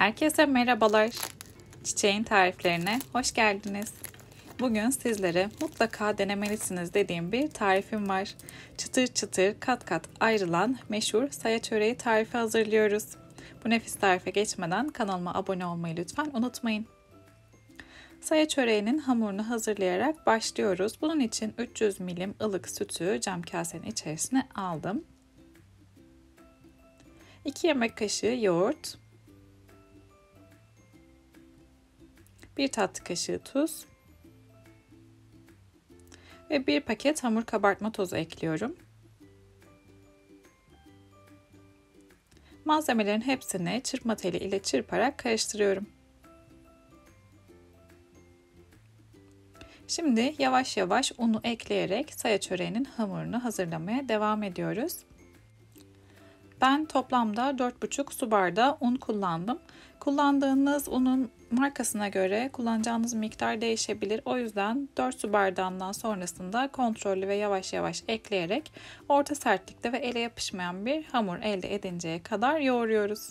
Herkese merhabalar. Çiçeğin tariflerine hoş geldiniz. Bugün sizlere mutlaka denemelisiniz dediğim bir tarifim var. Çıtır çıtır kat kat ayrılan meşhur saya çöreği tarifi hazırlıyoruz. Bu nefis tarife geçmeden kanalıma abone olmayı lütfen unutmayın. Saya çöreğinin hamurunu hazırlayarak başlıyoruz. Bunun için 300 ml ılık sütü cam kasenin içerisine aldım. 2 yemek kaşığı yoğurt, 1 tatlı kaşığı tuz ve 1 paket hamur kabartma tozu ekliyorum. Malzemelerin hepsini çırpma teli ile çırparak karıştırıyorum. Şimdi yavaş yavaş unu ekleyerek saya çöreğinin hamurunu hazırlamaya devam ediyoruz. Ben toplamda 4,5 su bardağı un kullandım. Kullandığınız unun markasına göre kullanacağınız miktar değişebilir. O yüzden 4 su bardağından sonrasında kontrollü ve yavaş yavaş ekleyerek orta sertlikte ve ele yapışmayan bir hamur elde edinceye kadar yoğuruyoruz.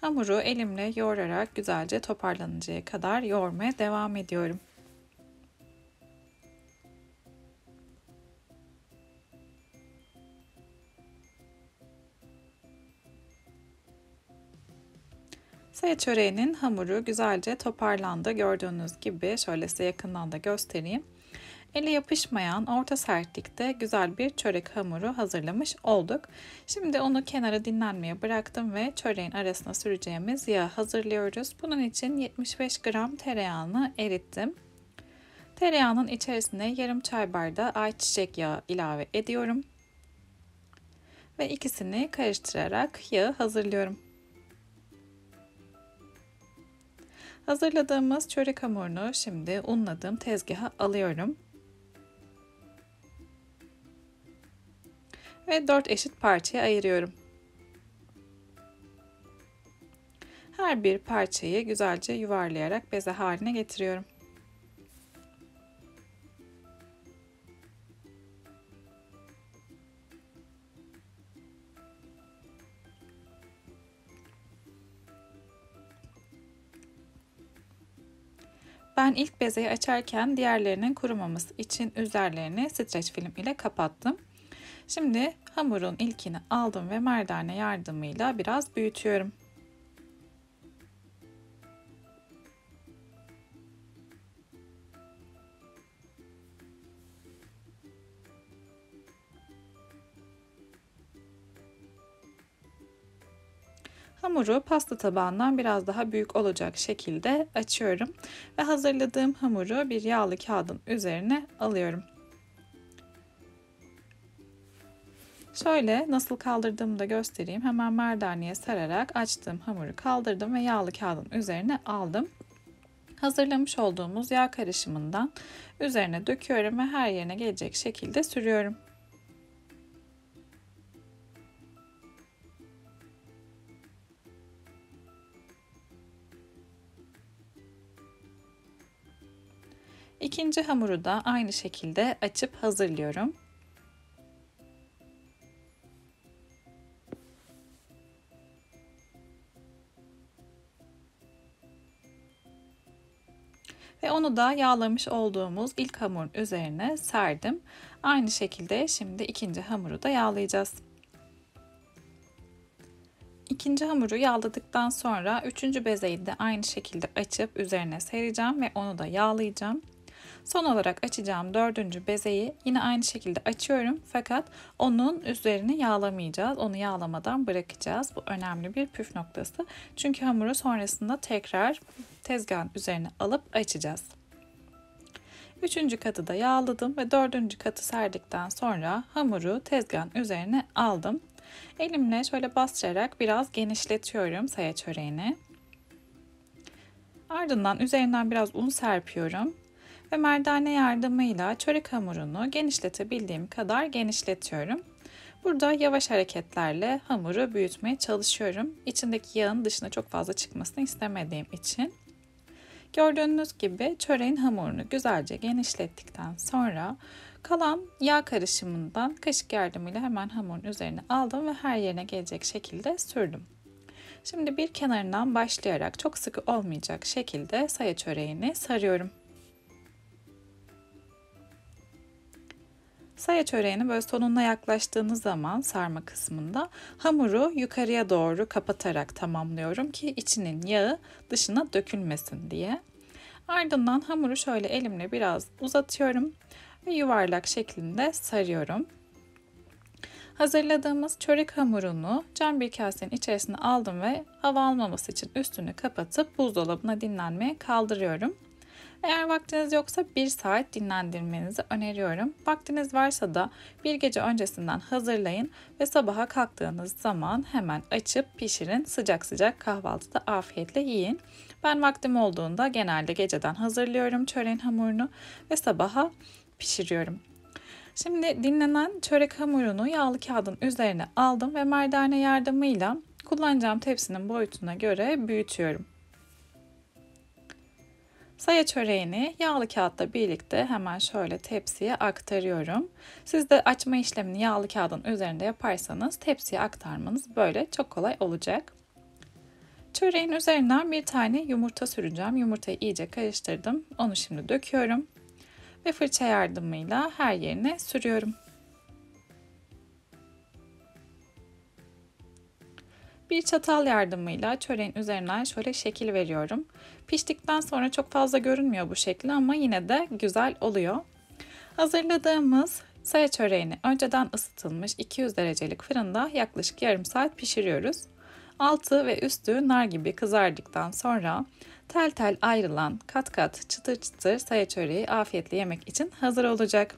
Hamuru elimle yoğurarak güzelce toparlanıncaya kadar yoğurmaya devam ediyorum. Saya çöreğinin hamuru güzelce toparlandı. Gördüğünüz gibi şöyle size yakından da göstereyim. Ele yapışmayan orta sertlikte güzel bir çörek hamuru hazırlamış olduk. Şimdi onu kenara dinlenmeye bıraktım ve çöreğin arasına süreceğimiz yağı hazırlıyoruz. Bunun için 75 gram tereyağını erittim. Tereyağının içerisine yarım çay bardağı ayçiçek yağı ilave ediyorum. Ve ikisini karıştırarak yağı hazırlıyorum. Hazırladığımız çörek hamurunu şimdi unladığım tezgaha alıyorum. Ve 4 eşit parçaya ayırıyorum. Her bir parçayı güzelce yuvarlayarak beze haline getiriyorum. Ben ilk bezeyi açarken diğerlerinin kurumaması için üzerlerini streç film ile kapattım. Şimdi hamurun ilkini aldım ve merdane yardımıyla biraz büyütüyorum. Hamuru pasta tabağından biraz daha büyük olacak şekilde açıyorum ve hazırladığım hamuru bir yağlı kağıdın üzerine alıyorum. Şöyle nasıl kaldırdığımı da göstereyim. Hemen merdaneye sararak açtığım hamuru kaldırdım ve yağlı kağıdın üzerine aldım. Hazırlamış olduğumuz yağ karışımından üzerine döküyorum ve her yerine gelecek şekilde sürüyorum. İkinci hamuru da aynı şekilde açıp hazırlıyorum. Ve onu da yağlamış olduğumuz ilk hamurun üzerine serdim. Aynı şekilde şimdi ikinci hamuru da yağlayacağız. İkinci hamuru yağladıktan sonra üçüncü bezeyi de aynı şekilde açıp üzerine sereceğim ve onu da yağlayacağım. Son olarak açacağım dördüncü bezeyi yine aynı şekilde açıyorum fakat onun üzerini yağlamayacağız. Onu yağlamadan bırakacağız. Bu önemli bir püf noktası. Çünkü hamuru sonrasında tekrar tezgahın üzerine alıp açacağız. Üçüncü katı da yağladım ve dördüncü katı serdikten sonra hamuru tezgahın üzerine aldım. Elimle şöyle bastırarak biraz genişletiyorum saya çöreğini. Ardından üzerinden biraz un serpiyorum. Ve merdane yardımıyla çörek hamurunu genişletebildiğim kadar genişletiyorum. Burada yavaş hareketlerle hamuru büyütmeye çalışıyorum. İçindeki yağın dışına çok fazla çıkmasını istemediğim için. Gördüğünüz gibi çöreğin hamurunu güzelce genişlettikten sonra kalan yağ karışımından kaşık yardımıyla hemen hamurun üzerine aldım ve her yerine gelecek şekilde sürdüm. Şimdi bir kenarından başlayarak çok sıkı olmayacak şekilde saya çöreğini sarıyorum. Saya çöreğini böyle sonuna yaklaştığınız zaman sarma kısmında hamuru yukarıya doğru kapatarak tamamlıyorum ki içinin yağı dışına dökülmesin diye. Ardından hamuru şöyle elimle biraz uzatıyorum ve yuvarlak şeklinde sarıyorum. Hazırladığımız çörek hamurunu cam bir kasenin içerisine aldım ve hava almaması için üstünü kapatıp buzdolabına dinlenmeye kaldırıyorum. Eğer vaktiniz yoksa 1 saat dinlendirmenizi öneriyorum. Vaktiniz varsa da bir gece öncesinden hazırlayın ve sabaha kalktığınız zaman hemen açıp pişirin. Sıcak sıcak kahvaltıda afiyetle yiyin. Ben vaktim olduğunda genelde geceden hazırlıyorum çöreğin hamurunu ve sabaha pişiriyorum. Şimdi dinlenen çörek hamurunu yağlı kağıdın üzerine aldım ve merdane yardımıyla kullanacağım tepsinin boyutuna göre büyütüyorum. Saya çöreğini yağlı kağıtla birlikte hemen şöyle tepsiye aktarıyorum. Siz de açma işlemini yağlı kağıdın üzerinde yaparsanız tepsiye aktarmanız böyle çok kolay olacak. Çöreğin üzerinden bir tane yumurta süreceğim. Yumurtayı iyice karıştırdım. Onu şimdi döküyorum ve fırça yardımıyla her yerine sürüyorum. Bir çatal yardımıyla çöreğin üzerinden şöyle şekil veriyorum. Piştikten sonra çok fazla görünmüyor bu şekli ama yine de güzel oluyor. Hazırladığımız saya çöreğini önceden ısıtılmış 200 derecelik fırında yaklaşık yarım saat pişiriyoruz. Altı ve üstü nar gibi kızardıktan sonra tel tel ayrılan kat kat çıtır çıtır saya çöreği afiyetle yemek için hazır olacak.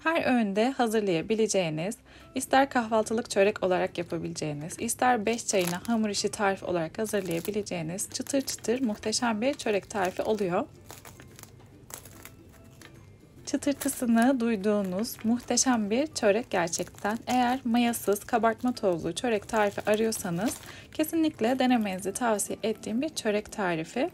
Her öğünde hazırlayabileceğiniz, ister kahvaltılık çörek olarak yapabileceğiniz, ister 5 çayına hamur işi tarifi olarak hazırlayabileceğiniz çıtır çıtır muhteşem bir çörek tarifi oluyor. Çıtırtısını duyduğunuz muhteşem bir çörek gerçekten. Eğer mayasız, kabartma tozlu çörek tarifi arıyorsanız kesinlikle denemenizi tavsiye ettiğim bir çörek tarifi.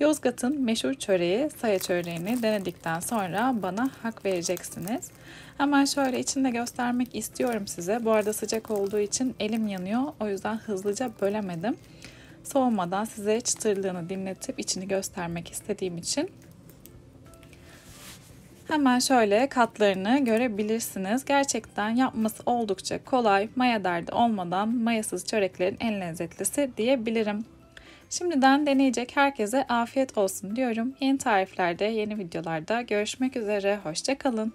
Yozgat'ın meşhur çöreği saya çöreğini denedikten sonra bana hak vereceksiniz. Hemen şöyle içinde göstermek istiyorum size. Bu arada sıcak olduğu için elim yanıyor. O yüzden hızlıca bölemedim. Soğumadan size çıtırlığını dinletip içini göstermek istediğim için. Hemen şöyle katlarını görebilirsiniz. Gerçekten yapması oldukça kolay. Maya derdi olmadan mayasız çöreklerin en lezzetlisi diyebilirim. Şimdiden deneyecek herkese afiyet olsun diyorum. Yeni tariflerde, yeni videolarda görüşmek üzere. Hoşça kalın.